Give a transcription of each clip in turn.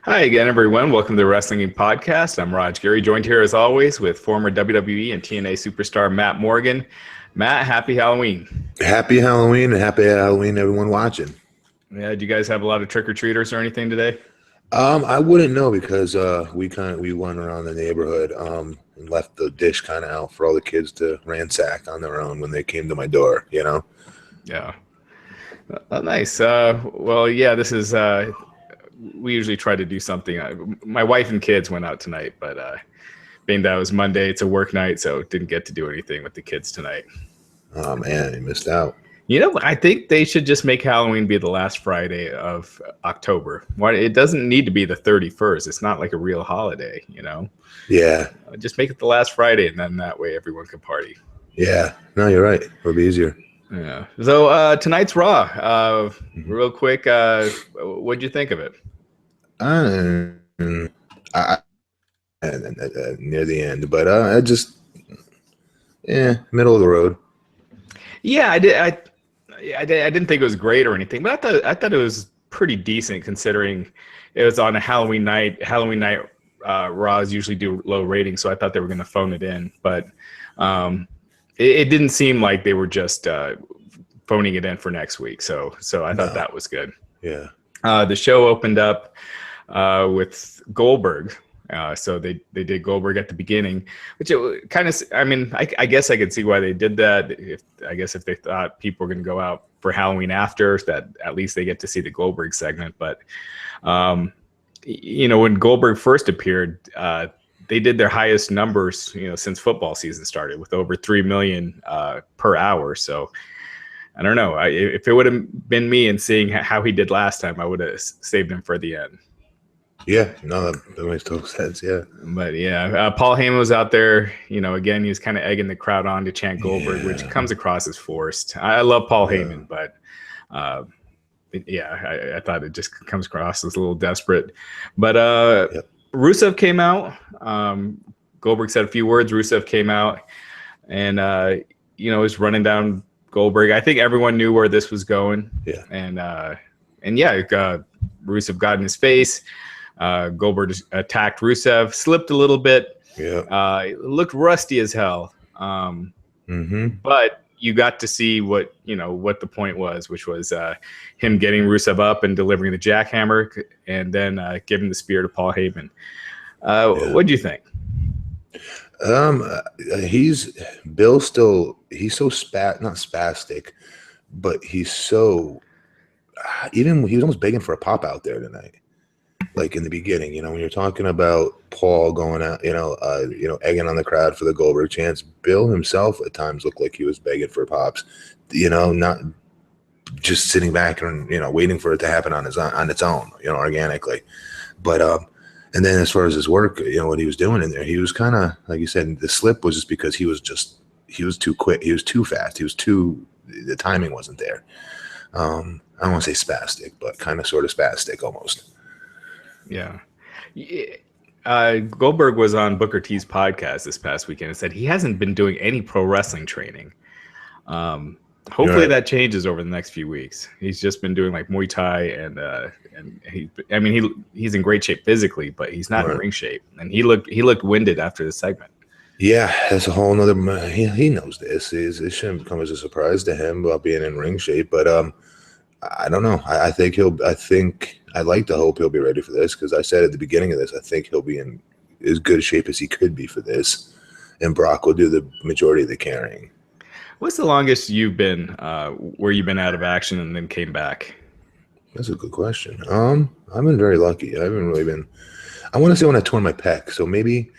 Hi again, everyone. Welcome to the Wrestling Podcast. I'm Giri, joined here as always with former WWE and TNA superstar Matt Morgan. Matt, happy Halloween. Happy Halloween and happy Halloween, everyone watching. Yeah, do you guys have a lot of trick-or-treaters or anything today? I wouldn't know because we went around the neighborhood and left the dish kind of out for all the kids to ransack on their own when they came to my door. Yeah. Nice. This is. We usually try to do something. My wife and kids went out tonight, but being that it was Monday, it's a work night, so didn't get to do anything with the kids tonight. Oh man, you missed out. I think they should just make Halloween be the last Friday of October. It doesn't need to be the 31st. It's not like a real holiday, Yeah. Just make it the last Friday, and then that way everyone can party. Yeah. No, you're right. It'll be easier. Yeah. So tonight's Raw. Real quick, what'd you think of it? Near the end, but I just middle of the road. Yeah, I did. I didn't think it was great or anything, but I thought it was pretty decent considering it was on a Halloween night. Halloween night Raws usually do low ratings, so I thought they were going to phone it in, but it didn't seem like they were just phoning it in for next week. So I thought that was good. Yeah. The show opened up with Goldberg. So they did Goldberg at the beginning, which it kind of, I guess I could see why they did that. If they thought people were going to go out for Halloween after that, at least they get to see the Goldberg segment. But, when Goldberg first appeared, they did their highest numbers, since football season started with over 3 million per hour. So I don't know. If it would have been me and seeing how he did last time, I would have saved him for the end. Yeah, no, that makes total sense. Yeah, but yeah, Paul Heyman was out there. Again, he was kind of egging the crowd on to chant Goldberg, which comes across as forced. I love Paul Heyman, but I thought it just comes across as a little desperate. But Rusev came out. Goldberg said a few words. Rusev came out, and was running down Goldberg. I think everyone knew where this was going. Yeah, and Rusev got in his face. Goldberg attacked Rusev, slipped a little bit. Yeah, looked rusty as hell. But you got to see what the point was, which was him getting Rusev up and delivering the jackhammer, and then giving the spear to Paul Heyman. What do you think? He's so not spastic, but he's so he was almost begging for a pop out there tonight. Like in the beginning, when you're talking about Paul going out, egging on the crowd for the Goldberg chants, Bill himself at times looked like he was begging for pops, not just sitting back and, waiting for it to happen on its own, organically. But, and then as far as his work, what he was doing in there, he was kind of, like you said, the slip was just because he was too quick. He was too fast. The timing wasn't there. I don't want to say spastic, but kind of sort of spastic almost. Yeah. Goldberg was on Booker T's podcast this past weekend and said he hasn't been doing any pro wrestling training. Hopefully that changes over the next few weeks. He's just been doing like Muay Thai and he's in great shape physically, but he's not in ring shape. And he looked winded after the segment. Yeah, that's a whole nother. He knows this. It shouldn't come as a surprise to him about being in ring shape, but I don't know. I'd like to hope he'll be ready for this because I said at the beginning of this, I think he'll be in as good shape as he could be for this, and Brock will do the majority of the carrying. What's the longest you've been where you've been out of action and then came back? That's a good question. I've been very lucky. I haven't really been. I want to say when I tore my pec, so maybe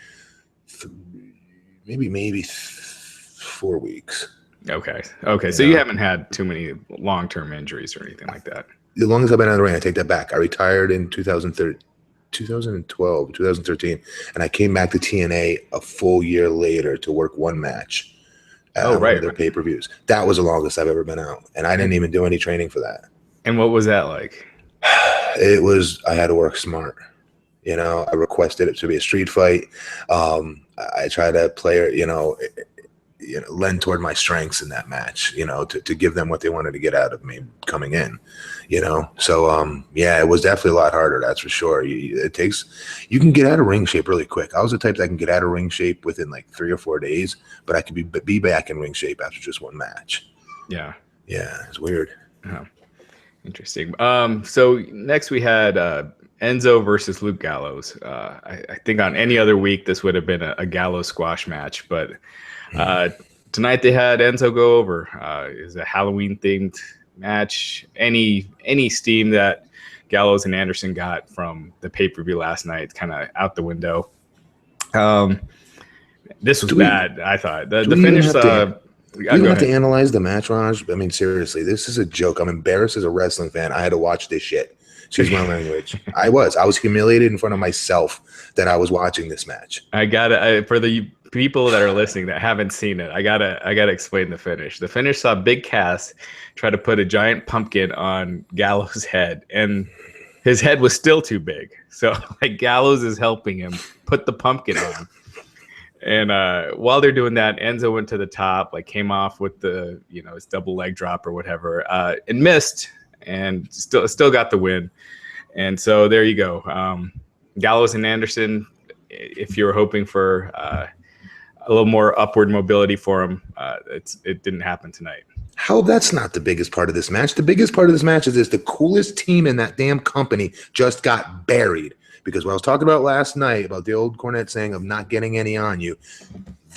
4 weeks. Okay. So you haven't had too many long-term injuries or anything like that. The longest I've been out of the ring, I take that back. I retired in 2013, and I came back to TNA a full year later to work one match at one of their pay-per-views. That was the longest I've ever been out, and I didn't even do any training for that. And what was that like? I had to work smart. I requested it to be a street fight. I tried to play it, lend toward my strengths in that match, to give them what they wanted to get out of me coming in, So, yeah, it was definitely a lot harder. That's for sure. You can get out of ring shape really quick. I was the type that can get out of ring shape within like 3 or 4 days, but I could be back in ring shape after just one match. Yeah. Yeah. It's weird. Oh, interesting. So next we had, Enzo versus Luke Gallows. I think on any other week, this would have been a Gallows squash match, but tonight they had Enzo go over. It was a Halloween-themed match. Any steam that Gallows and Anderson got from the pay-per-view last night kind of out the window. This was bad, I thought. The finish... We don't have to analyze the match, Raj. I mean, seriously, this is a joke. I'm embarrassed as a wrestling fan. I had to watch this shit. Excuse my language. I was humiliated in front of myself that I was watching this match. For the people that are listening that haven't seen it, I gotta explain the finish. The finish saw Big Cass try to put a giant pumpkin on Gallows' head, and his head was still too big. So like Gallows is helping him put the pumpkin on. And while they're doing that, Enzo went to the top, like came off with the his double leg drop or whatever, and missed. And still got the win. And so there you go. Gallows and Anderson, if you were hoping for a little more upward mobility for him, it didn't happen tonight. How that's not the biggest part of this match. The biggest part of this match is this: the coolest team in that damn company just got buried. Because what I was talking about last night about the old Cornette saying of not getting any on you,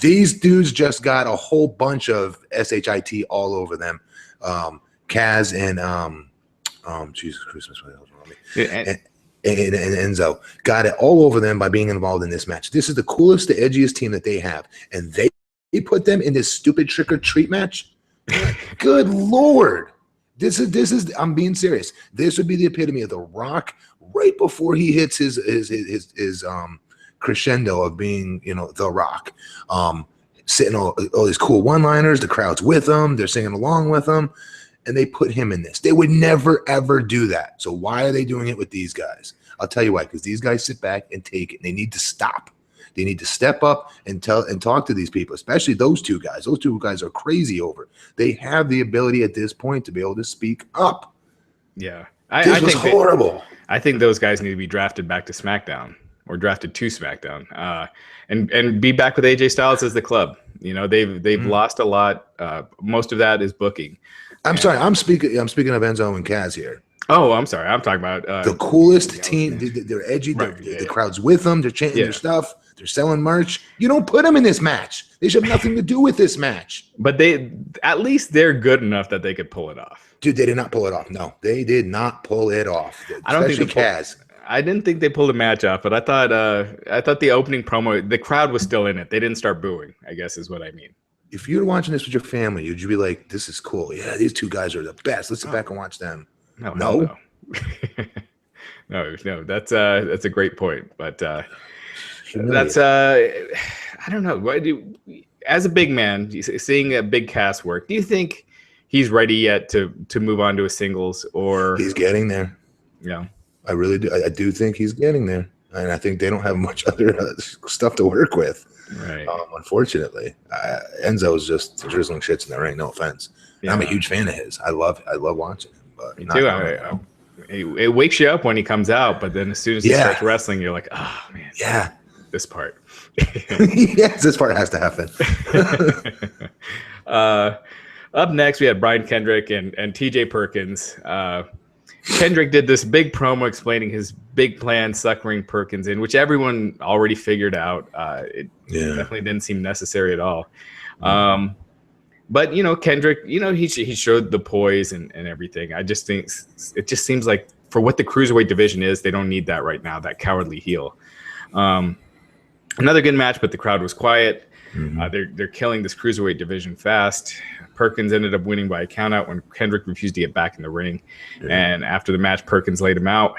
these dudes just got a whole bunch of SHIT all over them. Kaz and Jesus Christmas, what the hell's wrong with me? And Enzo got it all over them by being involved in this match. This is the coolest, the edgiest team that they have, and they put them in this stupid trick or treat match. Good Lord, this is. I'm being serious. This would be the epitome of The Rock right before he hits his crescendo of being The Rock. Sitting all these cool one-liners. The crowd's with them. They're singing along with them. And they put him in this. They would never, ever do that. So why are they doing it with these guys? I'll tell you why. Because these guys sit back and take it. They need to stop. They need to step up and talk to these people, especially those two guys. Those two guys are crazy over. They have the ability at this point to be able to speak up. Yeah. I think horrible. I think those guys need to be drafted back to SmackDown or drafted to SmackDown and be back with AJ Styles as the club. They've lost a lot. Most of that is booking. I'm sorry. I'm speaking of Enzo and Kaz here. Oh, I'm sorry. I'm talking about the coolest team. They're edgy. Right, the crowd's with them. They're chanting their stuff. They're selling merch. You don't put them in this match. They should have nothing to do with this match. But at least they're good enough that they could pull it off. Dude, they did not pull it off. No, they did not pull it off. I don't think Kaz. I didn't think they pulled a match off, but I thought the opening promo, the crowd was still in it. They didn't start booing, I guess is what I mean. If you're watching this with your family, would you be like, this is cool. Yeah, these two guys are the best. Let's sit back and watch them. No. No, that's a great point. But that's I don't know. As a big man, seeing a Big Cass work, do you think he's ready yet to move on to a singles? Or he's getting there? Yeah, I really do. I do think he's getting there, and I think they don't have much other stuff to work with. Right. Unfortunately, Enzo is just drizzling shits in the ring. No offense. Yeah. I'm a huge fan of his. I love watching him. But me too. It wakes you up when he comes out, but then as soon as he starts wrestling, you're like, oh man. Yeah. This part. Yes, this part has to happen. Up next, we had Brian Kendrick and TJ Perkins. Kendrick did this big promo explaining his big plan, suckering Perkins in, which everyone already figured out. It definitely didn't seem necessary at all. But, Kendrick, he showed the poise and everything. I just think it just seems like for what the Cruiserweight division is, they don't need that right now, that cowardly heel. Another good match, but the crowd was quiet. They're killing this Cruiserweight division fast. Perkins ended up winning by a countout when Kendrick refused to get back in the ring. And after the match, Perkins laid him out.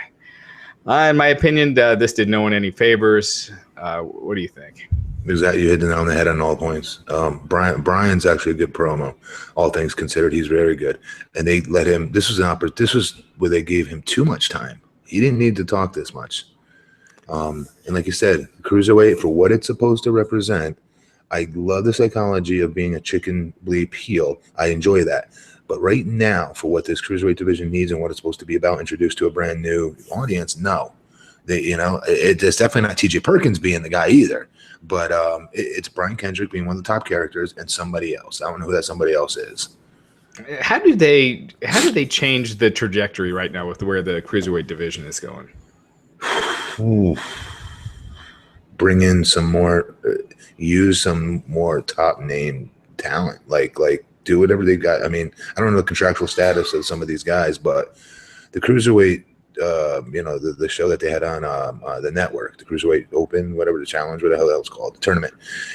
In my opinion, this did no one any favors. What do you think? Exactly, you hit it on the head on all points. Brian's actually a good promo, all things considered. He's very good, and they let him. This was where they gave him too much time. He didn't need to talk this much. And like you said, Cruiserweight, for what it's supposed to represent, I love the psychology of being a chicken bleep heel. I enjoy that. But right now, for what this cruiserweight division needs and what it's supposed to be about, introduced to a brand new audience, no. It's definitely not TJ Perkins being the guy either. But it's Brian Kendrick being one of the top characters and somebody else. I don't know who that somebody else is. How do they change the trajectory right now with where the cruiserweight division is going? Ooh. Bring in some more, use some more top name talent. Like do whatever they got. I mean, I don't know the contractual status of some of these guys, but the cruiserweight, the show that they had on the network, the Cruiserweight Open, whatever the challenge, what the hell that was called, the tournament.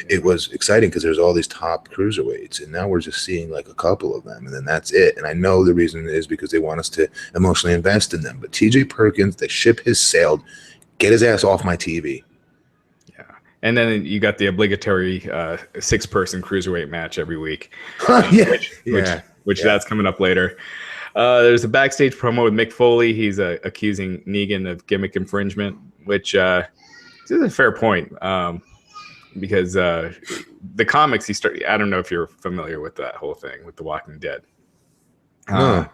It was exciting because there's all these top cruiserweights, and now we're just seeing like a couple of them, and then that's it. And I know the reason is because they want us to emotionally invest in them. But TJ Perkins, the ship has sailed. Get his ass off my TV. And then you got the obligatory 6-person cruiserweight match every week, which that's coming up later. There's a backstage promo with Mick Foley. He's accusing Negan of gimmick infringement, which is a fair point because the comics I don't know if you're familiar with that whole thing with The Walking Dead. No.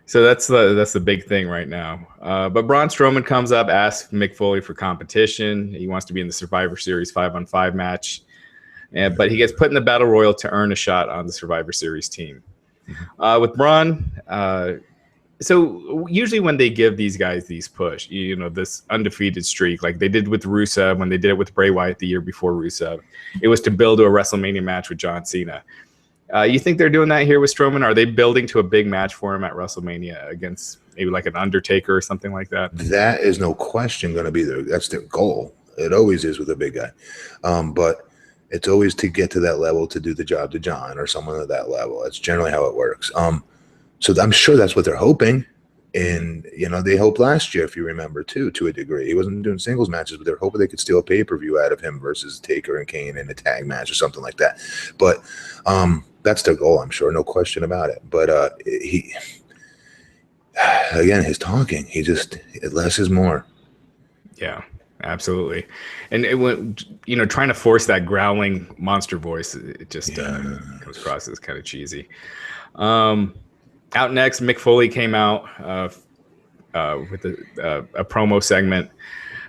So that's the big thing right now. But Braun Strowman comes up, asks Mick Foley for competition. He wants to be in the Survivor Series 5-on-5 match, but he gets put in the Battle Royal to earn a shot on the Survivor Series team. With Braun, so usually when they give these guys these push, this undefeated streak, like they did with Rusev, when they did it with Bray Wyatt the year before Rusev, it was to build to a WrestleMania match with John Cena. You think they're doing that here with Strowman? Are they building to a big match for him at WrestleMania against maybe like an Undertaker or something like that? That is no question going to be that's their goal. It always is with a big guy. But it's always to get to that level to do the job to John or someone at that level. That's generally how it works. So I'm sure that's what they're hoping. And, they hoped last year, if you remember, too, to a degree. He wasn't doing singles matches, but they're hoping they could steal a pay-per-view out of him versus Taker and Kane in a tag match or something like that. But that's their goal, I'm sure, no question about it. But his talking, less is more. Yeah, absolutely. And it went, trying to force that growling monster voice, it just comes across as kind of cheesy. Out next, Mick Foley came out with a promo segment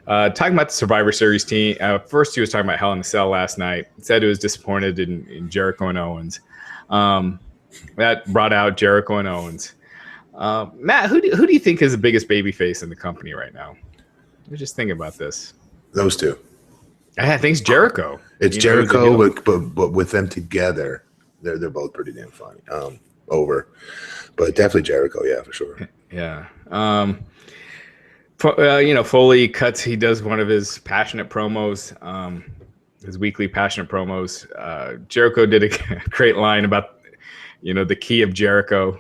talking about the Survivor Series team. First, he was talking about Hell in a Cell last night. He said he was disappointed in Jericho and Owens. That brought out Jericho and Owens. Matt, who do you think is the biggest babyface in the company right now? Let me just think about this. Those two. I think it's Jericho. It's Jericho, but with them together, they're both pretty damn funny. But definitely Jericho, yeah, for sure. Yeah. Foley cuts. He does one of his passionate promos, his weekly passionate promos. Jericho did a great line about, the key of Jericho,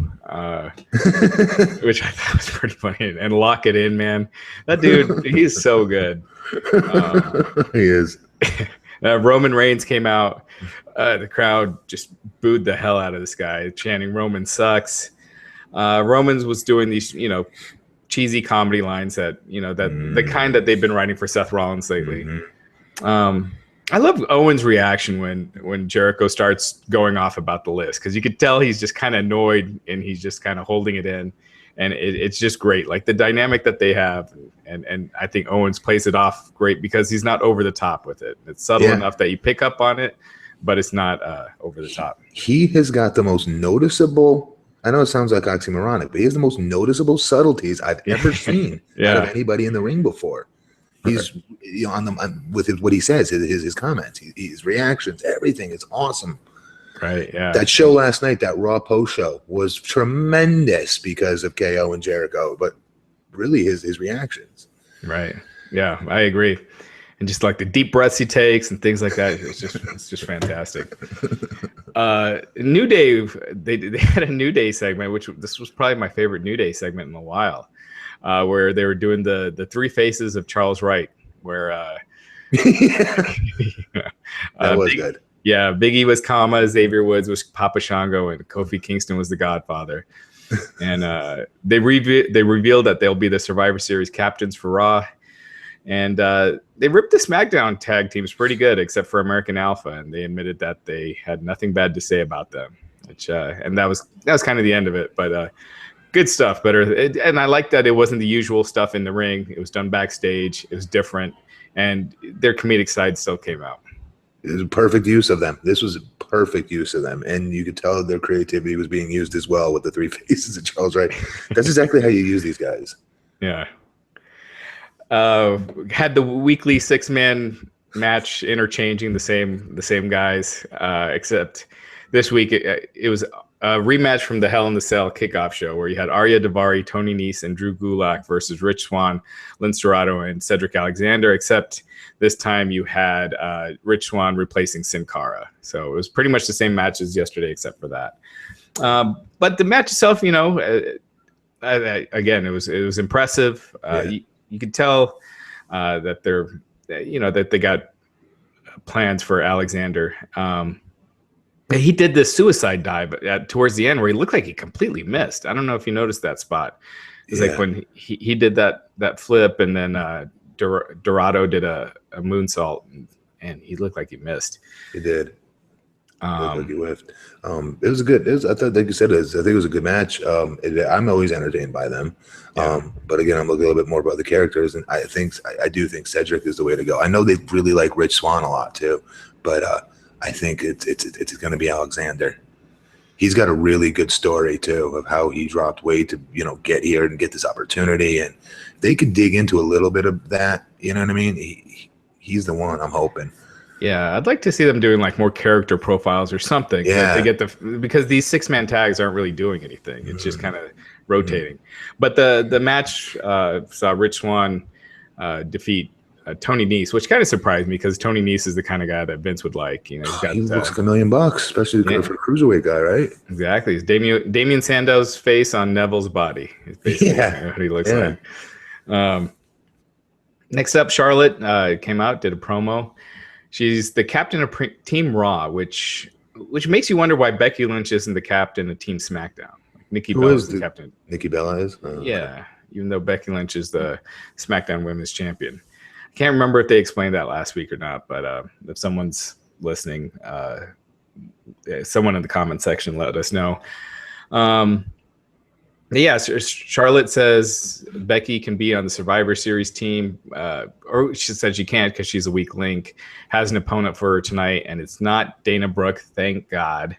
which I thought was pretty funny. And lock it in, man. That dude, he's so good. He is. Roman Reigns came out. The crowd just booed the hell out of this guy, chanting "Roman sucks." Roman's was doing these, cheesy comedy lines that, the kind that they've been writing for Seth Rollins lately. I love Owens' reaction when Jericho starts going off about the list, because you could tell he's just kind of annoyed and he's just kind of holding it in, and it's just great, like the dynamic that they have, and I think Owens plays it off great because he's not over the top with it. It's subtle enough that you pick up on it, but it's not over the top. He has got the most noticeable. I know it sounds like oxymoronic, but he has the most noticeable subtleties I've ever seen out of anybody in the ring before. He's with what he says, his comments, his reactions, everything. It's awesome. Right. Yeah. That show last night, that Raw post show, was tremendous because of KO and Jericho, but really his reactions. Right. Yeah, I agree. And just like the deep breaths he takes and things like that, it's just fantastic. New Day, they had a New Day segment, which this was probably my favorite New Day segment in a while, where they were doing the three faces of Charles Wright, where that was good. Yeah, Big E was Kama, Xavier Woods was Papa Shango, and Kofi Kingston was the Godfather. And they revealed that they'll be the Survivor Series captains for Raw. And they ripped the SmackDown tag teams pretty good, except for American Alpha, and they admitted that they had nothing bad to say about them. Which and that was kind of the end of it. But good stuff. And I like that it wasn't the usual stuff in the ring. It was done backstage. It was different, and their comedic side still came out. It was a perfect use of them. This was a perfect use of them. And you could tell their creativity was being used as well with the three faces of Charles Wright. That's exactly how you use these guys. Yeah. Had the weekly 6-man match interchanging the same guys, except this week it was a rematch from the Hell in the Cell kickoff show where you had Arya Daivari, Tony Nese, and Drew Gulak versus Rich Swann, Lince Dorado, and Cedric Alexander, except this time you had Rich Swann replacing Sin Cara. So it was pretty much the same match as yesterday, except for that. But the match itself, again, it was impressive. You could tell that that they got plans for Alexander. He did this suicide dive towards the end where he looked like he completely missed. I don't know if you noticed that spot. It's like when he did that flip, and then Dorado did a moonsault, and he looked like he missed. He did. Like he whiffed. It was a good. I thought, like you said, I think it was a good match. I'm always entertained by them. But again, I'm looking a little bit more about the characters, and I do think Cedric is the way to go. I know they really like Rich Swann a lot too, but I think it's going to be Alexander. He's got a really good story too of how he dropped weight to get here and get this opportunity, and they could dig into a little bit of that. You know what I mean? He's the one. I'm hoping. Yeah, I'd like to see them doing like more character profiles or something. Yeah, to get because these 6-man tags aren't really doing anything. It's just kind of rotating. But the match saw Rich Swann defeat Tony Nese, which kind of surprised me because Tony Nese is the kind of guy that Vince would like. He looks like $1 million, especially for a cruiserweight guy, right? Exactly. It's Damien Sandow's face on Neville's body. It's basically what he looks like. Next up, Charlotte came out, did a promo. She's the captain of Team Raw, which makes you wonder why Becky Lynch isn't the captain of Team SmackDown. Nikki Bella is the captain. Nikki Bella is? Yeah, even though Becky Lynch is the SmackDown Women's Champion. I can't remember if they explained that last week or not, but if someone's listening, someone in the comment section let us know. Charlotte says Becky can be on the Survivor Series team, or she said she can't because she's a weak link. Has an opponent for her tonight, and it's not Dana Brooke, thank God,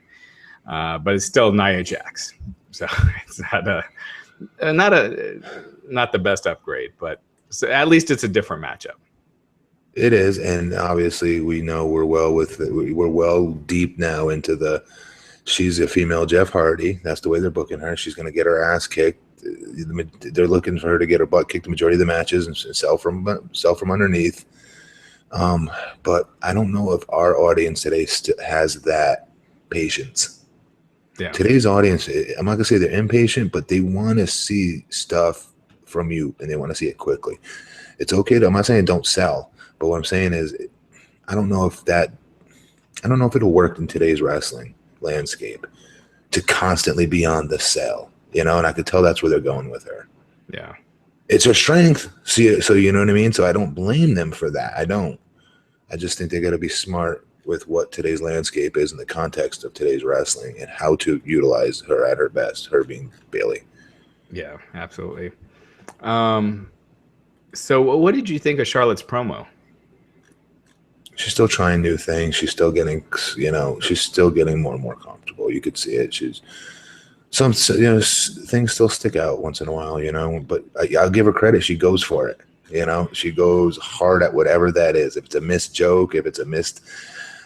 but it's still Nia Jax. So it's not the best upgrade, but at least it's a different matchup. It is, and obviously we know we're well deep now into she's a female Jeff Hardy. That's the way they're booking her. She's going to get her ass kicked. They're looking for her to get her butt kicked the majority of the matches and sell from underneath. But I don't know if our audience today has that patience. Yeah. Today's audience, I'm not going to say they're impatient, but they want to see stuff from you, and they want to see it quickly. It's okay. I'm not saying don't sell, but what I'm saying is I don't know if it'll work in today's wrestling landscape to constantly be on the sell, and I could tell that's where they're going with her. Yeah, it's her strength. So you know what I mean. So I don't blame them for that. I just think they got to be smart with what today's landscape is in the context of today's wrestling and how to utilize her at her best. Her being Bayley. Yeah, absolutely. So what did you think of Charlotte's promo? She's still trying new things. She's still getting, she's still getting more and more comfortable. You could see it. She's things still stick out once in a while, but I'll give her credit. She goes for it. She goes hard at whatever that is. If it's a missed joke, if it's a missed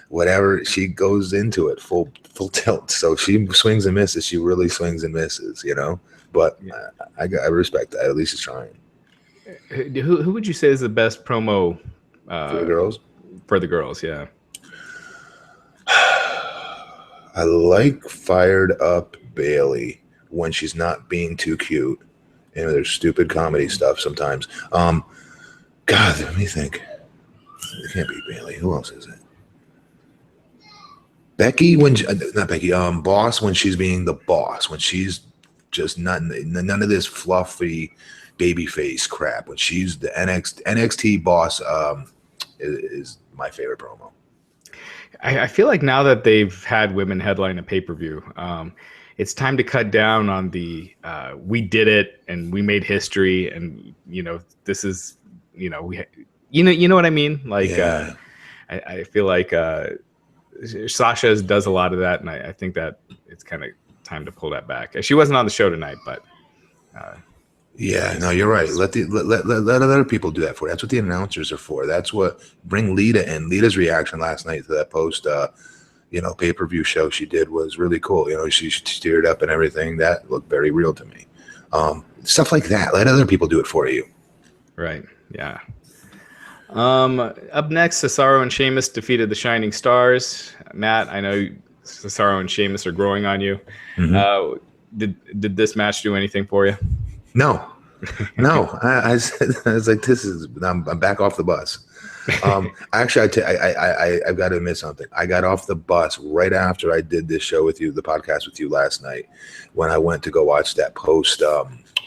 whatever, she goes into it full tilt. So she swings and misses. She really swings and misses, but I respect that. At least she's trying. Who would you say is the best promo for the girls? For the girls, yeah. I like fired up Bayley when she's not being too cute. There's stupid comedy stuff sometimes. God, let me think. It can't be Bayley. Who else is it? Becky not Becky. Boss when she's being the boss. When she's just none of this fluffy babyface crap when she's the NXT boss. Is my favorite promo. I feel like now that they've had women headline a pay-per-view, it's time to cut down on the we did it and we made history, and this is you know what I mean. Like Yeah. I feel like Sasha does a lot of that, and I think that it's kind of time to pull that back. She wasn't on the show tonight, but yeah, no, you're right. Let other people do that for you. That's what the announcers are for. That's what bring Lita in. Lita's reaction last night to that post pay-per-view show she did was really cool. She teared up and everything. That looked very real to me. Stuff like that. Let other people do it for you. Right. Yeah. Up next, Cesaro and Sheamus defeated the Shining Stars. Matt, I know Cesaro and Sheamus are growing on you. Mm-hmm. Did this match do anything for you? No. I was like, I'm back off the bus. Actually, I've got to admit something. I got off the bus right after I did this show with you, the podcast with you last night, when I went to go watch that post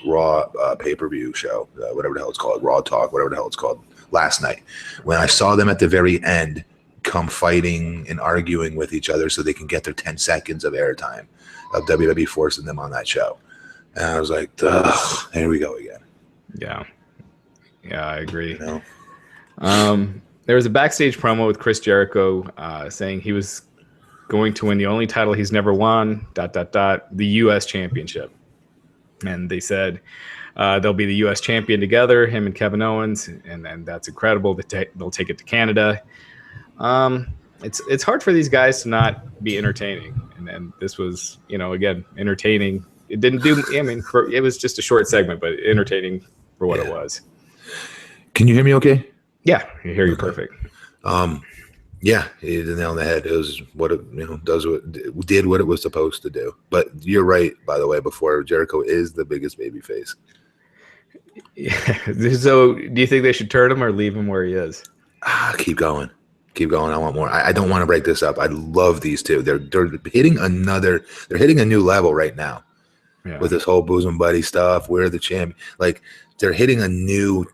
Raw pay-per-view show, whatever the hell it's called, Raw Talk, whatever the hell it's called, last night. When I saw them at the very end come fighting and arguing with each other so they can get their 10 seconds of airtime of WWE forcing them on that show. And I was like, ugh, here we go again. Yeah, I agree. There was a backstage promo with Chris Jericho saying he was going to win the only title he's never won, ... the U.S. Championship. And they said they'll be the U.S. champion together, him and Kevin Owens, and then that's incredible. They'll take it to Canada. It's hard for these guys to not be entertaining, and this was, again, entertaining. It didn't do. It was just a short segment, but entertaining for what it was. Can you hear me? Okay. Yeah, I hear you perfect. Yeah, he hit the nail on the head. It was what it did what it was supposed to do. But you're right, by the way. Before Jericho is the biggest babyface. Yeah. So, do you think they should turn him or leave him where he is? Keep going. I want more. I don't want to break this up. I love these two. They're hitting They're hitting a new level right now. Yeah. With this whole bosom buddy stuff. We're the champion. Like they're hitting a new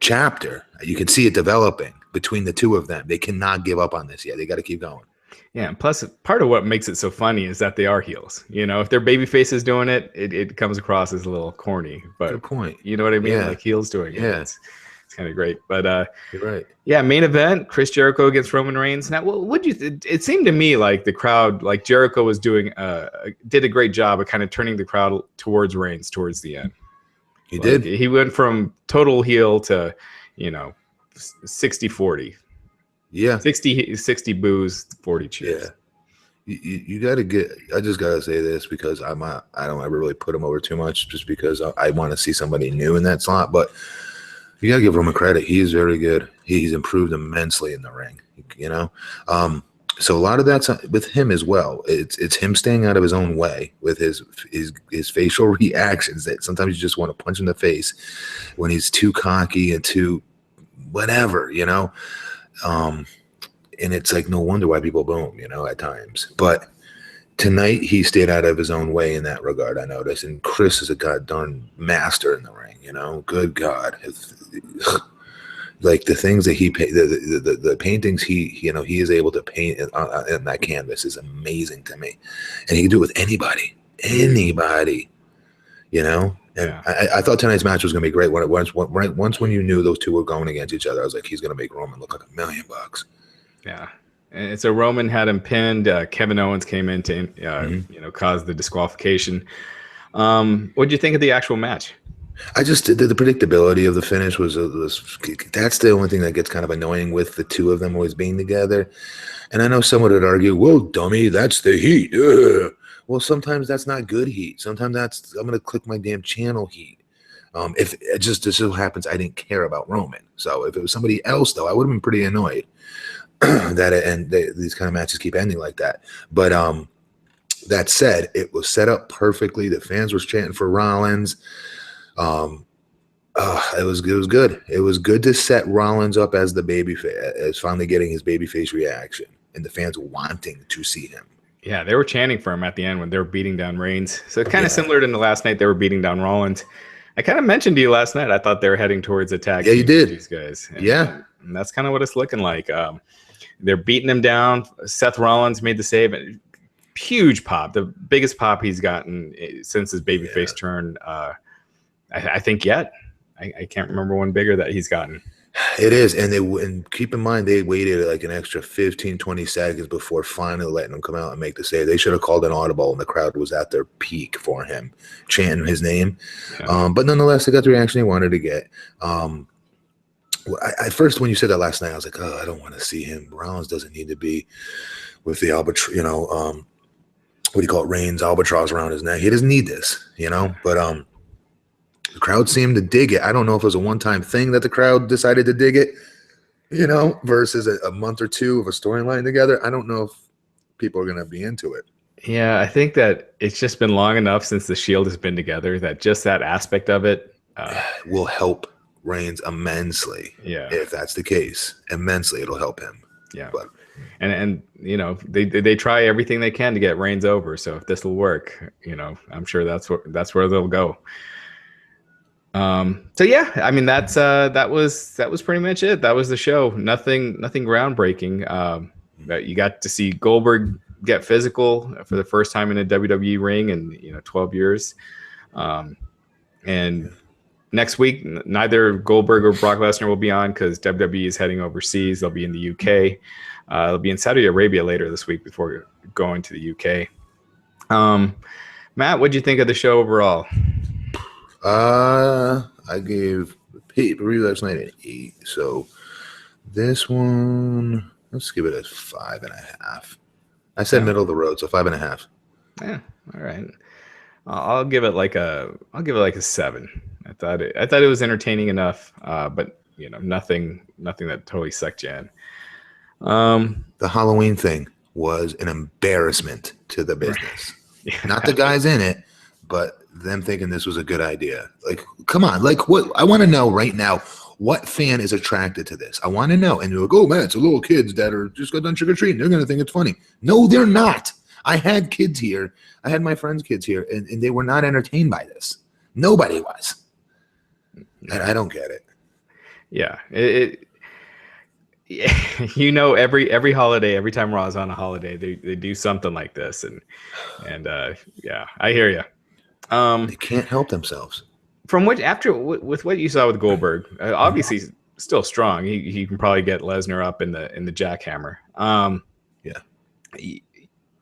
chapter. You can see it developing between the two of them. They cannot give up on this yet. They got to keep going. Yeah, and plus part of what makes it so funny is that they are heels. If their baby faces doing it, it comes across as a little corny. But good point. You know what I mean? Yeah. Like heels doing it. Yeah. It's kind of great. But you're right. Yeah, main event, Chris Jericho against Roman Reigns. Now, it seemed to me like the crowd, like Jericho was did a great job of kind of turning the crowd towards Reigns towards the end. He did. He went from total heel to, 60-40. Yeah. 60 boos, 40 cheers. Yeah. You got to get. I just got to say this because I don't ever really put him over too much, just because I want to see somebody new in that slot. But you got to give Roman credit. He is very good. He's improved immensely in the ring. So a lot of that's with him as well. It's him staying out of his own way with his facial reactions that sometimes you just want to punch in the face when he's too cocky and too whatever, and it's like no wonder why people boom, at times. But tonight he stayed out of his own way in that regard, I noticed. And Chris is a goddamn master in the ring, Good God. Like the things that the paintings he is able to paint in that canvas is amazing to me, and he can do it with anybody. And yeah. I thought tonight's match was going to be great. Once when you knew those two were going against each other, I was like, he's going to make Roman look like $1 million. Yeah, and so Roman had him pinned. Kevin Owens came in to cause the disqualification. What did you think of the actual match? I just the predictability of the finish was that's the only thing that gets kind of annoying with the two of them always being together. And I know someone would argue, well, dummy, that's the heat. Ugh. Well, sometimes that's not good heat. Sometimes I'm going to click my damn channel heat. If it just so happens I didn't care about Roman. So if it was somebody else, though, I would have been pretty annoyed these kind of matches keep ending like that. But that said, it was set up perfectly. The fans were chanting for Rollins. It was good. It was good to set Rollins up as the babyface, as finally getting his babyface reaction, and the fans wanting to see him. Yeah, they were chanting for him at the end when they were beating down Reigns. So kind of similar to the last night, they were beating down Rollins. I kind of mentioned to you last night. I thought they were heading towards a tag Yeah, you team did. with these guys. And that's kind of what it's looking like. They're beating him down. Seth Rollins made the save. Huge pop, the biggest pop he's gotten since his babyface turn. I think yet. I can't remember one bigger that he's gotten. It is, and keep in mind they waited like an extra 15, 20 seconds before finally letting him come out and make the save. They should have called an audible, and the crowd was at their peak for him, chanting his name. Yeah. But nonetheless, they got the reaction they wanted to get. At first, when you said that last night, I was like, oh, I don't want to see him. Rollins doesn't need to be with the albatross, what do you call it, Reigns albatross around his neck. He doesn't need this, But the crowd seemed to dig it. I don't know if it was a one-time thing that the crowd decided to dig it, versus a month or two of a storyline together. I don't know if people are going to be into it. Yeah, I think that it's just been long enough since the Shield has been together that just that aspect of it will help Reigns immensely. Yeah, if that's the case, immensely it'll help him. Yeah, but and they try everything they can to get Reigns over. So if this will work, I'm sure that's where they'll go. So yeah, I mean that was pretty much it. That was the show. Nothing groundbreaking. But you got to see Goldberg get physical for the first time in a WWE ring in 12 years. And next week, neither Goldberg or Brock Lesnar will be on because WWE is heading overseas. They'll be in the UK. They'll be in Saudi Arabia later this week before going to the UK. Matt, what did you think of the show overall? I gave the pay-per-view last night an 8. So this one, let's give it a 5.5. I said middle of the road, so 5.5. Yeah, all right. I'll give it like a 7. I thought it was entertaining enough, but nothing that totally sucked you in. The Halloween thing was an embarrassment to the business. Yeah. Not the guys in it, but them thinking this was a good idea. Like, come on, like what I want to know right now, what fan is attracted to this? I want to know. And you're like, oh man, it's the little kids that are just got done trick-or-treating. They're going to think it's funny. No, they're not. I had kids here. I had my friends' kids here, and they were not entertained by this. Nobody was. And I don't get it. Yeah. Every holiday, every time Raw's on a holiday, they do something like this. And yeah, I hear you. They can't help themselves. From with what you saw with Goldberg, obviously he's still strong. He can probably get Lesnar up in the jackhammer. Yeah.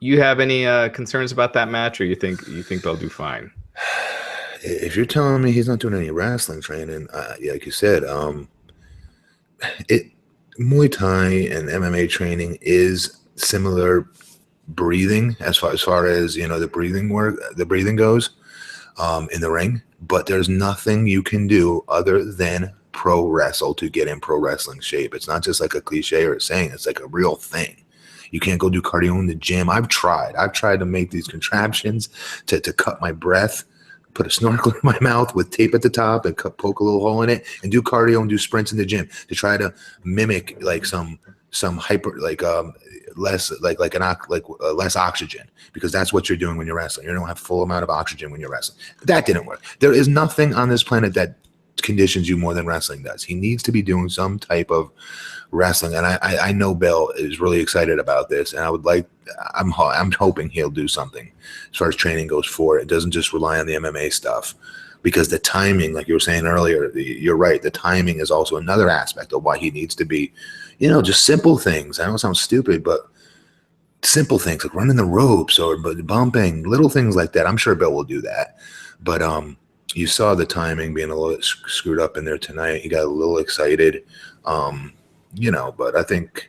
You have any concerns about that match, or you think they'll do fine? If you're telling me he's not doing any wrestling training, like you said, Muay Thai and MMA training is similar breathing as far as the breathing goes in the ring. But there's nothing you can do other than pro wrestle to get in pro wrestling shape. It's not just like a cliche or a saying; it's like a real thing. You can't go do cardio in the gym. I've tried to make these contraptions to cut my breath, put a snorkel in my mouth with tape at the top and poke a little hole in it and do cardio and do sprints in the gym to try to mimic like some hyper, like less less oxygen, because that's what you're doing when you're wrestling. You don't have full amount of oxygen when you're wrestling. But that didn't work. There is nothing on this planet that conditions you more than wrestling does. He needs to be doing some type of wrestling, and I know Bill is really excited about this, and I'm hoping he'll do something as far as training goes for it. It doesn't just rely on the MMA stuff, because the timing, like you were saying earlier, you're right, the timing is also another aspect of why he needs to be, just simple things. I know it sounds stupid, but simple things like running the ropes or bumping, little things like that. I'm sure Bill will do that, but you saw the timing being a little screwed up in there tonight. He got a little excited. But I think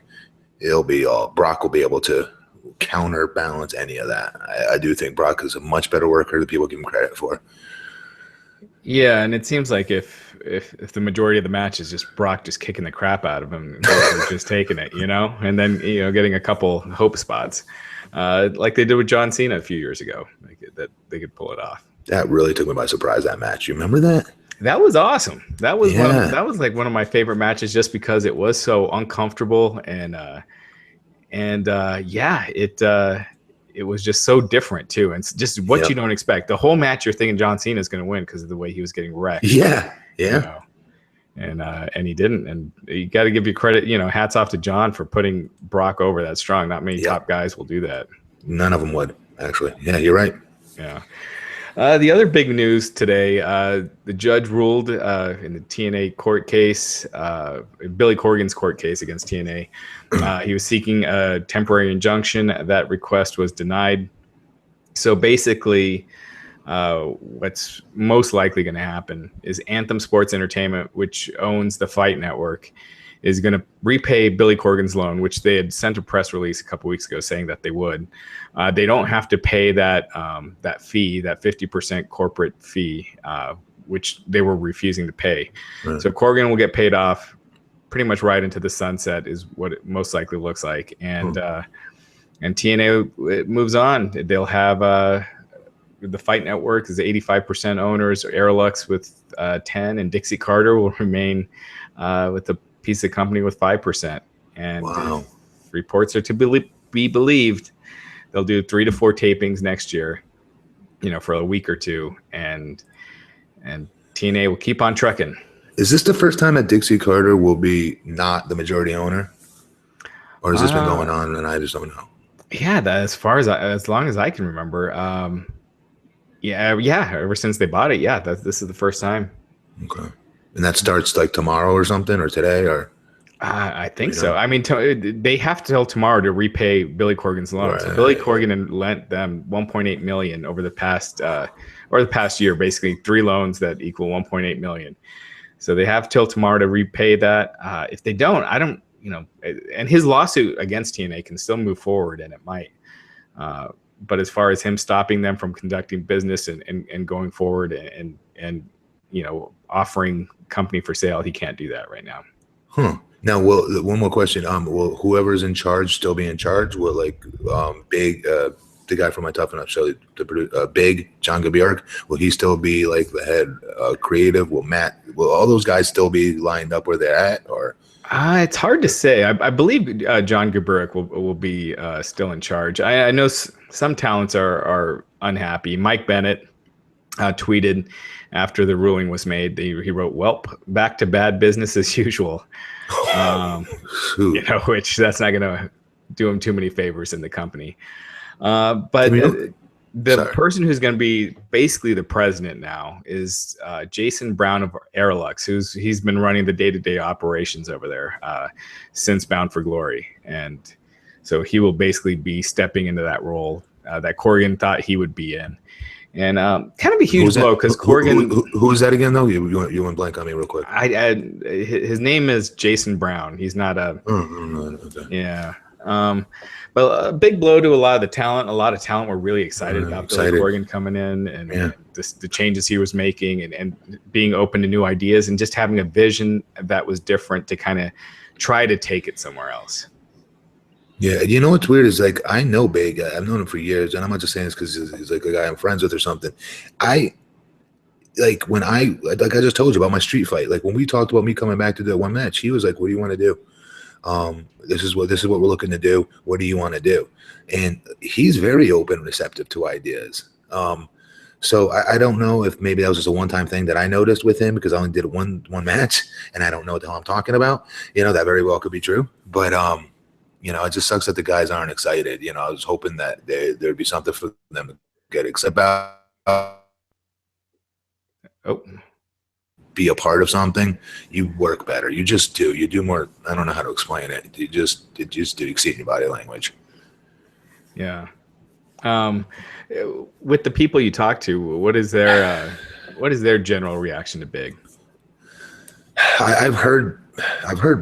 Brock will be able to counterbalance any of that. I do think Brock is a much better worker than people give him credit for. Yeah, and it seems like if the majority of the match is just Brock just kicking the crap out of him, just taking it, and then getting a couple hope spots, like they did with John Cena a few years ago, that they could pull it off. That really took me by surprise. That match, you remember that? That was awesome. That was like one of my favorite matches, just because it was so uncomfortable and it it was just so different too, and it's just what you don't expect. The whole match, you're thinking John Cena is going to win because of the way he was getting wrecked. Yeah. You know? And he didn't. And you got to give you credit. You know, hats off to John for putting Brock over that strong. Not many top guys will do that. None of them would, actually. Yeah, you're right. Yeah. The other big news today, the judge ruled in the TNA court case, Billy Corgan's court case against TNA. He was seeking a temporary injunction. That request was denied. So basically, what's most likely going to happen is Anthem Sports Entertainment, which owns the Fight Network, is going to repay Billy Corgan's loan, which they had sent a press release a couple weeks ago saying that they would. They don't have to pay that fee, that 50% corporate fee, which they were refusing to pay. Right. So Corgan will get paid off pretty much right into the sunset is what it most likely looks like. And TNA it moves on. They'll have the Fight Network is 85% owners, Aerolux with 10, and Dixie Carter will remain with the piece of company with 5%. And reports are to be believed, they'll do 3 to 4 tapings next year, you know, for a week or two, and TNA will keep on trucking. Is this the first time that Dixie Carter will be not the majority owner, or has this been going on and I just don't know? Yeah, that as long as I can remember. Ever since they bought it, this is the first time. Okay. And that starts like tomorrow or something, or today, or I think so. I mean, they have till tomorrow to repay Billy Corgan's loan. Right. So Billy Corgan lent them $1.8 million over the past year, basically 3 loans that equal $1.8 million. So they have till tomorrow to repay that. If they don't, I don't, you know, and his lawsuit against TNA can still move forward, and it might. But as far as him stopping them from conducting business and going forward and you know, offering company for sale, he can't do that right now. Now, one more question. Will whoever's in charge still be in charge? Will Big, the guy from my Tough Enough show, Big John Goldberg, will he still be like the head creative? Will all those guys still be lined up where they're at, or? It's hard to say. I believe John Goldberg will be still in charge. I know some talents are unhappy. Mike Bennett tweeted after the ruling was made. He wrote, "Welp, back to bad business as usual." You know, which that's not going to do him too many favors in the company. But the person who's going to be basically the president now is Jason Brown of Aerolux, he's been running the day-to-day operations over there since Bound for Glory. And so he will basically be stepping into that role that Corgan thought he would be in. And kind of a huge blow because Corgan. Who is that again, though? You went blank on me real quick. His name is Jason Brown. He's not a. Yeah. But a big blow to a lot of the talent. A lot of talent were really excited about Billy Corgan coming in and the changes he was making and being open to new ideas and just having a vision that was different to kind of try to take it somewhere else. Yeah, you know what's weird is like I know Big. I've known him for years, and I'm not just saying this because he's like a guy I'm friends with or something. I just told you about my street fight. Like when we talked about me coming back to do one match, he was like, "What do you want to do? This is what we're looking to do. What do you want to do?" And he's very open and receptive to ideas. So I don't know if maybe that was just a one-time thing that I noticed with him because I only did one match, and I don't know what the hell I'm talking about. You know, that very well could be true, but you know, it just sucks that the guys aren't excited. You know, I was hoping that there'd be something for them to get excited about. Be a part of something. You work better. You just do. You do more. I don't know how to explain it. You just do exceed your body language. Yeah. With the people you talk to, what is their general reaction to Big? I've heard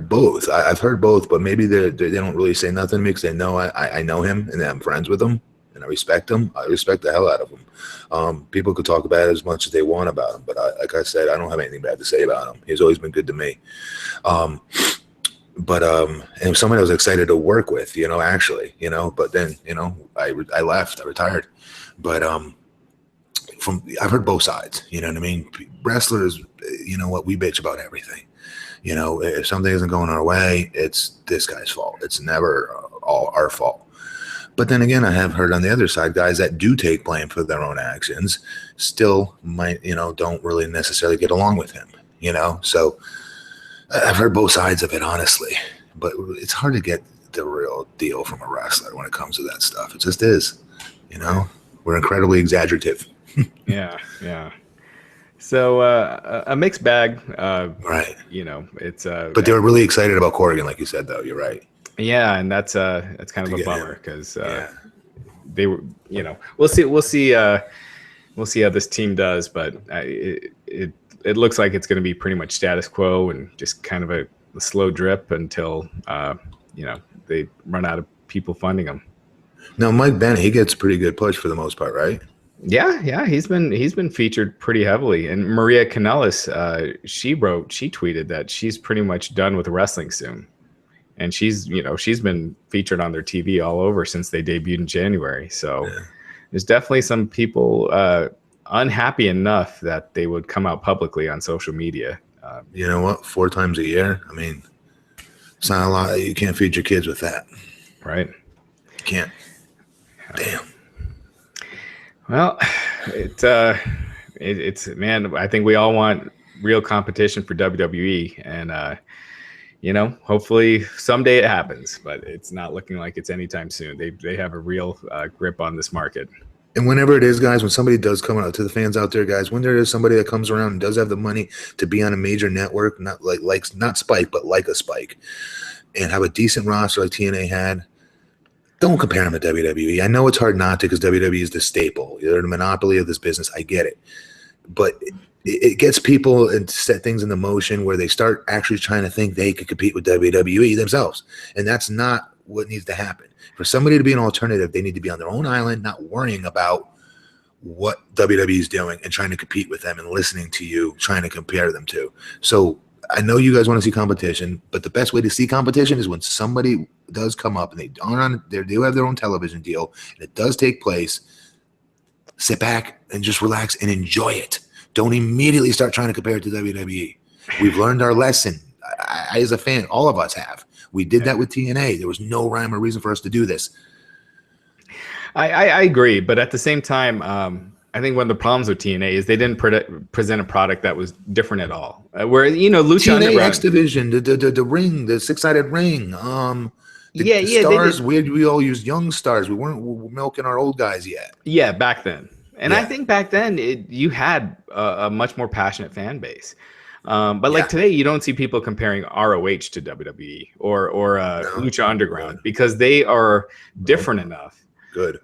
both. I've heard both, but maybe they don't really say nothing to me because they know I know him and I'm friends with him and I respect him. I respect the hell out of him. People could talk about it as much as they want about him, but like I said, I don't have anything bad to say about him. He's always been good to me. And somebody I was excited to work with, you know, actually, you know, but then, you know, I left, I retired. But I've heard both sides, you know what I mean? Wrestlers, you know what, we bitch about everything. You know, if something isn't going our way, it's this guy's fault. It's never all our fault. But then again, I have heard on the other side, guys that do take blame for their own actions still might, don't really necessarily get along with him, So I've heard both sides of it, honestly. But it's hard to get the real deal from a wrestler when it comes to that stuff. It just is, We're incredibly exaggerative. Yeah. So a mixed bag. Right. It's but they were really excited about Corgan, like you said, though. You're right. Yeah, and that's kind of a bummer because they were, we'll see how this team does, but it looks like it's going to be pretty much status quo and just kind of a slow drip until they run out of people funding them. Now, Mike Bennett, he gets pretty good push for the most part, right? Yeah, he's been featured pretty heavily. And Maria Kanellis, she tweeted that she's pretty much done with wrestling soon. And she's been featured on their TV all over since they debuted in January. So there's definitely some people unhappy enough that they would come out publicly on social media. You know what? 4 times a year. I mean, it's not a lot. You can't feed your kids with that. Right. You can't. Damn. Well, it's man, I think we all want real competition for WWE, and hopefully someday it happens, but it's not looking like it's anytime soon. They have a real grip on this market. And whenever it is, guys, when somebody does come out, to the fans out there, guys, when there is somebody that comes around and does have the money to be on a major network, not not Spike, but like a Spike, and have a decent roster like TNA had, don't compare them to WWE. I know it's hard not to because WWE is the staple. They're the monopoly of this business. I get it. But it gets people and set things into motion where they start actually trying to think they could compete with WWE themselves. And that's not what needs to happen. For somebody to be an alternative, they need to be on their own island, not worrying about what WWE is doing and trying to compete with them and listening to you, trying to compare them to. So I know you guys want to see competition, but the best way to see competition is when somebody does come up and they do have their own television deal and it does take place. Sit back and just relax and enjoy it. Don't immediately start trying to compare it to WWE. We've learned our lesson. I as a fan, all of us have. We did that with TNA. There was no rhyme or reason for us to do this. I agree, but at the same time, I think one of the problems with TNA is they didn't present a product that was different at all. Where Lucha TNA Underground, X Division, the ring, the 6-sided ring. The stars. We all used young stars. We weren't milking our old guys yet. Yeah, back then. And I think back then you had a much more passionate fan base. But like today, you don't see people comparing ROH to WWE or Lucha Underground because they are different enough. Good.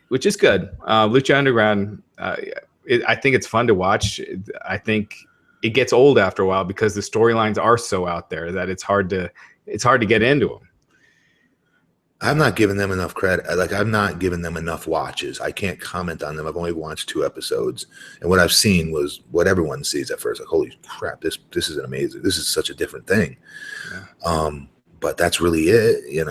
Which is good. Lucha Underground, I think it's fun to watch. I think it gets old after a while because the storylines are so out there that it's hard to get into them. I'm not giving them enough credit. I'm not giving them enough watches. I can't comment on them. I've only watched 2 episodes, and what I've seen was what everyone sees at first. Like, holy crap, this is an amazing. This is such a different thing. Yeah. But that's really it.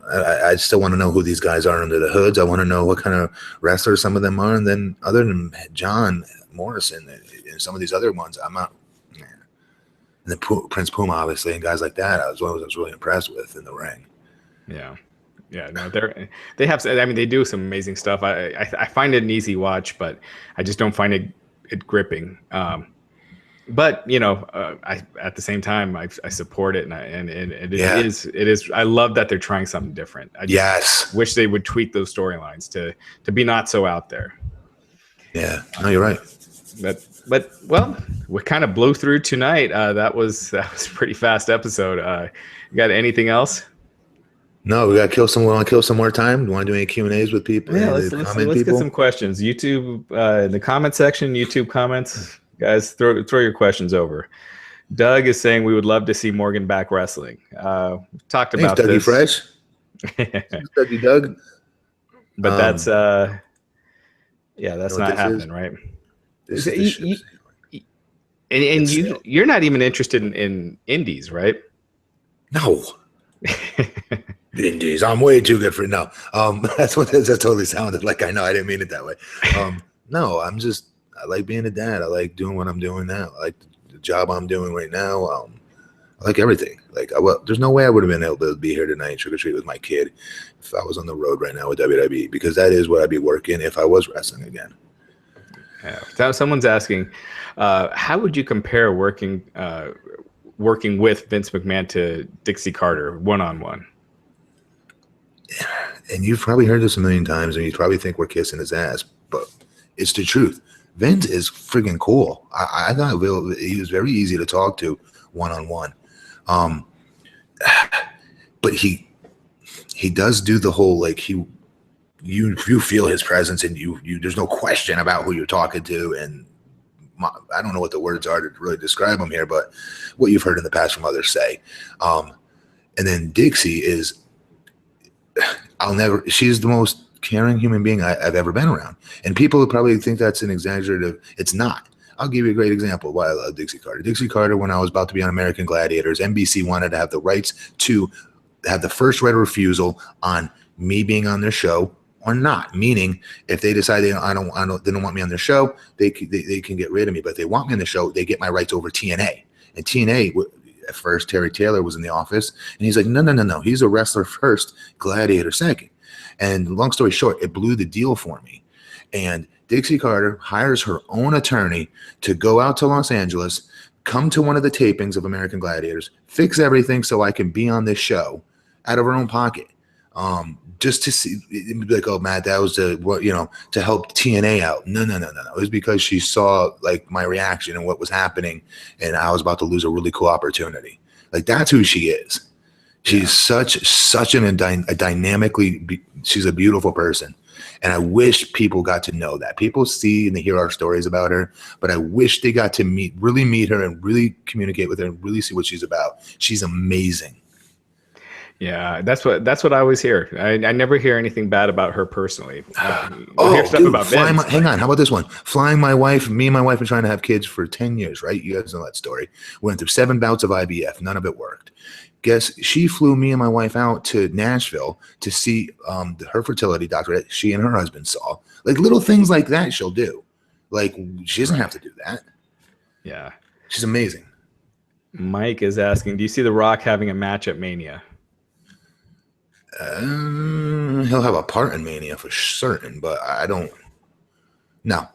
I still want to know who these guys are under the hoods. I want to know what kind of wrestlers some of them are, and then other than John Morrison and some of these other ones, I'm not. And then Prince Puma, obviously, and guys like that. I was really impressed with in the ring. Yeah, no, they have. I mean, they do some amazing stuff. I find it an easy watch, but I just don't find it gripping. But I at the same time I support it, and it is. I love that they're trying something different. I just wish they would tweak those storylines to be not so out there. Yeah, no, you're right. But well, we kind of blew through tonight. That was a pretty fast episode. You got anything else? No, we got to kill some. We want to kill some more time. Do you want to do any Q&As with people? Yeah, let's get some questions. YouTube in the comment section. YouTube comments, guys, throw your questions over. Doug is saying we would love to see Morgan back wrestling. Talked about Dougie this. Fresh. Thanks, Dougie Doug. But that's not happening, right? You're not even interested in indies, right? No. Indies. I'm way too good for it. No. That's what that totally sounded like. I know I didn't mean it that way. No, I like being a dad. I like doing what I'm doing now. I like the job I'm doing right now. I like everything. Like, there's no way I would have been able to be here tonight, trick or treat with my kid, if I was on the road right now with WWE, because that is what I'd be working if I was wrestling again. Yeah. So someone's asking, how would you compare working with Vince McMahon to Dixie Carter one-on-one? And you've probably heard this a million times, and you probably think we're kissing his ass, but it's the truth. Vince is friggin' cool. I thought he was very easy to talk to one-on-one. But he does do the whole, like, you feel his presence, and you there's no question about who you're talking to, and I don't know what the words are to really describe him here, but what you've heard in the past from others say. And then Dixie is, she's the most caring human being I've ever been around. And people would probably think that's an exaggerative. It's not. I'll give you a great example why I love Dixie Carter. Dixie Carter, when I was about to be on American Gladiators, NBC wanted to have the rights to have the first right of refusal on me being on their show or not. Meaning, if they decide they don't want me on their show, they can get rid of me. But if they want me on the show, they get my rights over TNA. And TNA, at first, Terry Taylor was in the office, and he's like, no. He's a wrestler first, Gladiator second. And long story short, it blew the deal for me. And Dixie Carter hires her own attorney to go out to Los Angeles, come to one of the tapings of American Gladiators, fix everything so I can be on this show out of her own pocket. Just to see, like, oh, Matt, that was to help TNA out. No. It was because she saw, like, my reaction and what was happening, and I was about to lose a really cool opportunity. Like, that's who she is. She's such a dynamically, she's a beautiful person. And I wish people got to know that. People see and they hear our stories about her, but I wish they got to really meet her and really communicate with her and really see what she's about. She's amazing. Yeah, that's what I always hear. I never hear anything bad about her personally. Hear stuff about Vince. Hang on, how about this one? Flying me and my wife, and trying to have kids for 10 years, right? You guys know that story. Went through 7 bouts of IVF. None of it worked. Guess she flew me and my wife out to Nashville to see her fertility doctor that she and her husband saw. Like, little things like that she'll do. Like, she doesn't have to do that. Yeah. She's amazing. Mike is asking, do you see The Rock having a match at Mania? He'll have a part in Mania for certain, but I don't. No.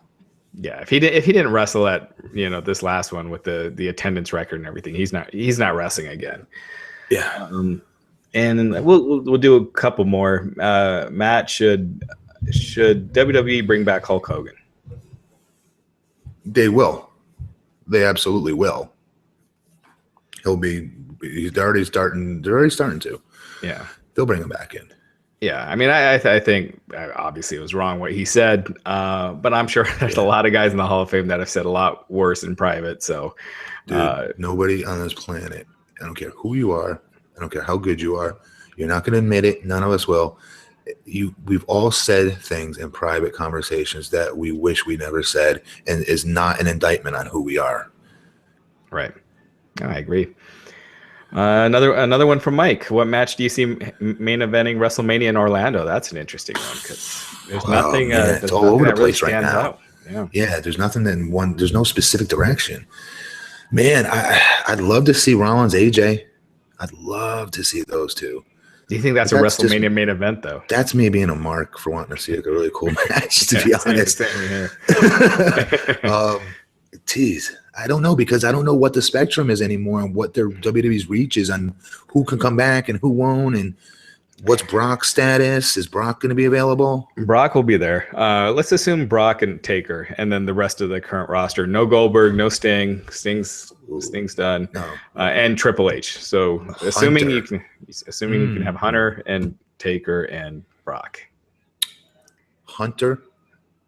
Yeah, if he didn't wrestle at this last one with the attendance record and everything, he's not wrestling again. Yeah. And we'll do a couple more. Matt, should WWE bring back Hulk Hogan? They will. They absolutely will. They're already starting to. Yeah. They'll bring him back in. Yeah, I mean, I think obviously it was wrong what he said, but I'm sure there's a lot of guys in the Hall of Fame that have said a lot worse in private. So, dude, nobody on this planet, I don't care who you are, I don't care how good you are, you're not going to admit it. None of us will. We've all said things in private conversations that we wish we never said, and is not an indictment on who we are. Right. I agree. Another one from Mike. What match do you see main eventing WrestleMania in Orlando? That's an interesting one because there's nothing. It's all over the place right now. Yeah, there's nothing in one. There's no specific direction. Man, I'd love to see Rollins, AJ. I'd love to see those two. Do you think that's a WrestleMania main event, though? That's me being a mark for wanting to see a really cool match, to be honest. Same here. Geez, I don't know, because I don't know what the spectrum is anymore and what their WWE's reach is on who can come back and who won't, and what's Brock's status. Is Brock going to be available? Brock will be there. Let's assume Brock and Taker, and then the rest of the current roster. No Goldberg, no Sting. Sting's done. No. And Triple H. So assuming you can have Hunter and Taker and Brock. Hunter.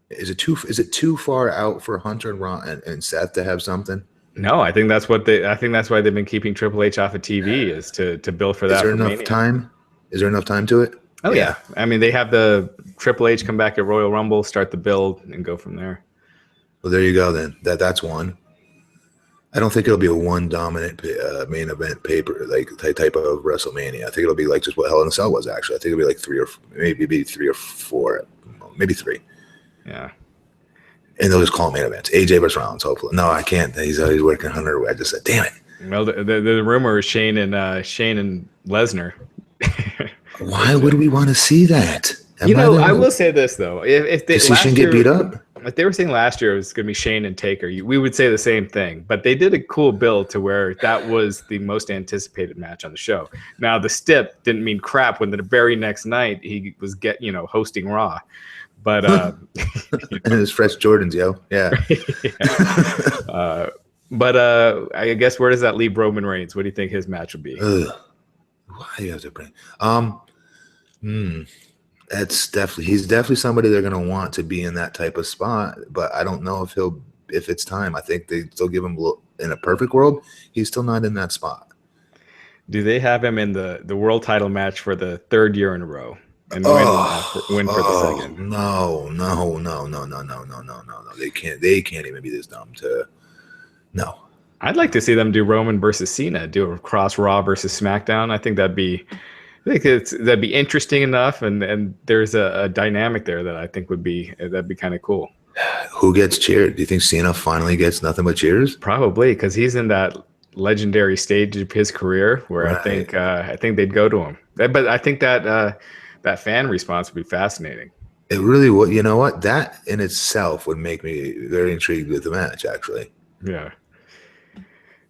Is it too far out for Hunter and Seth to have something? No, I think that's why they've been keeping Triple H off of TV, is to build for that. Is there enough time? Is there enough time to it? Oh yeah. I mean, they have the Triple H come back at Royal Rumble, start the build, and go from there. Well, there you go then. That's one. I don't think it'll be a one dominant main event paper like type of WrestleMania. I think it'll be like just what Hell in a Cell was actually. I think it'll be like three or four, maybe 3. Yeah. And they'll just call it main events. AJ versus Rollins, hopefully. No, I can't. He's working Hunter. I just said, damn it. Well, the rumor is Shane and Lesnar. Why would we want to see that? I will say this though: if they Shane get beat up, if they were saying last year it was going to be Shane and Taker, we would say the same thing. But they did a cool build to where that was the most anticipated match on the show. Now the stip didn't mean crap when the very next night he was hosting Raw. But and his fresh Jordans, yo, yeah. But I guess where does that leave Roman Reigns? What do you think his match would be? Why do you have to bring? He's definitely somebody they're gonna want to be in that type of spot. But I don't know if it's time. I think they still give him in a perfect world. He's still not in that spot. Do they have him in the world title match for the third year in a row? And win for the second. No. They can't even be this dumb to. No. I'd like to see them do Roman versus Cena, do a cross Raw versus SmackDown. I think that'd be interesting enough, and there's a dynamic there that I think that'd be kind of cool. Who gets cheered? Do you think Cena finally gets nothing but cheers? Probably, because he's in that legendary stage of his career where right. I think they'd go to him. But I think that fan response would be fascinating. It really would. You know what? That in itself would make me very intrigued with the match, actually. Yeah.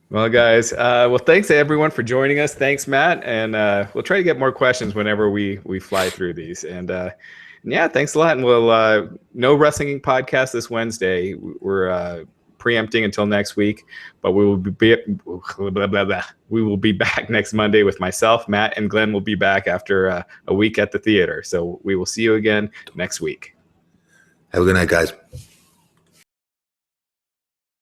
Well, guys, thanks to everyone for joining us. Thanks, Matt. And we'll try to get more questions whenever we fly through these. And yeah, thanks a lot. And we'll no wrestling podcast this Wednesday. We're preempting until next week, but we will be back next Monday with myself, Matt, and Glenn will be back after a week at the theater. So we will see you again next week. Have a good night, guys.